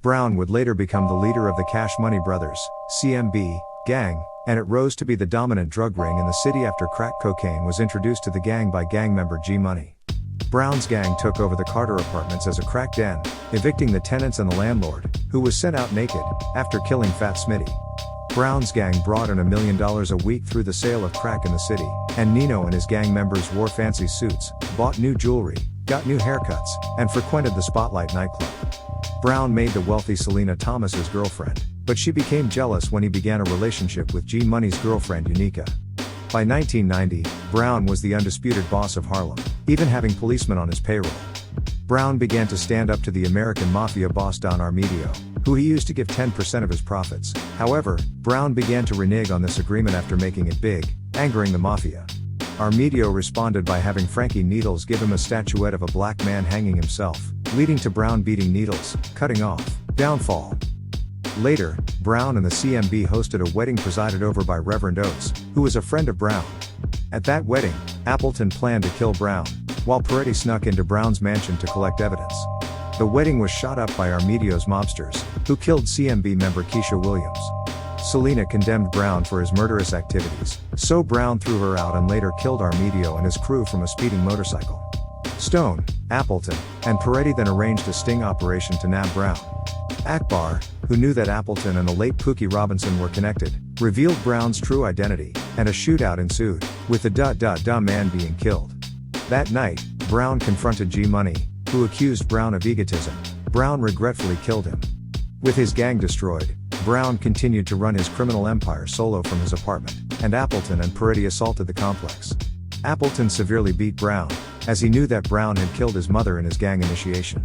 Brown would later become the leader of the Cash Money Brothers, CMB, gang, and it rose to be the dominant drug ring in the city after crack cocaine was introduced to the gang by gang member G Money. Brown's gang took over the Carter apartments as a crack den, evicting the tenants and the landlord, who was sent out naked, after killing Fat Smitty. Brown's gang brought in $1 million a week through the sale of crack in the city, and Nino and his gang members wore fancy suits, bought new jewelry, got new haircuts, and frequented the Spotlight nightclub. Brown made the wealthy Selina Thomas his girlfriend, but she became jealous when he began a relationship with G Money's girlfriend Unica. By 1990, Brown was the undisputed boss of Harlem, even having policemen on his payroll. Brown began to stand up to the American mafia boss Don Armedio, who he used to give 10% of his profits. However, Brown began to renege on this agreement after making it big, angering the mafia. Armedio responded by having Frankie Needles give him a statuette of a black man hanging himself, leading to Brown beating Needles, cutting off. Downfall. Later, Brown and the CMB hosted a wedding presided over by Reverend Oates, who was a friend of Brown. At that wedding, Appleton planned to kill Brown, while Peretti snuck into Brown's mansion to collect evidence. The wedding was shot up by Armedio's mobsters, who killed CMB member Keisha Williams. Selina condemned Brown for his murderous activities, so Brown threw her out and later killed Armedio and his crew from a speeding motorcycle. Stone, Appleton, and Peretti then arranged a sting operation to nab Brown. Akbar, who knew that Appleton and the late Pookie Robinson were connected, revealed Brown's true identity, and a shootout ensued, with the man being killed. That night, Brown confronted G Money, who accused Brown of egotism. Brown regretfully killed him. With his gang destroyed, Brown continued to run his criminal empire solo from his apartment, and Appleton and Peretti assaulted the complex. Appleton severely beat Brown, as he knew that Brown had killed his mother in his gang initiation.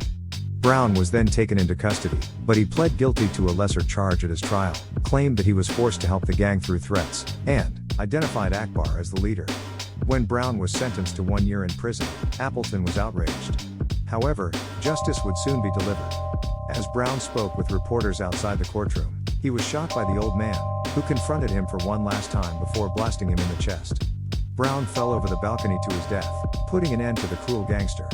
Brown was then taken into custody, but he pled guilty to a lesser charge at his trial, claimed that he was forced to help the gang through threats, and identified Akbar as the leader. When Brown was sentenced to 1 year in prison, Appleton was outraged. However, justice would soon be delivered. As Brown spoke with reporters outside the courtroom, he was shot by the old man, who confronted him for one last time before blasting him in the chest. Brown fell over the balcony to his death, putting an end to the cruel gangster.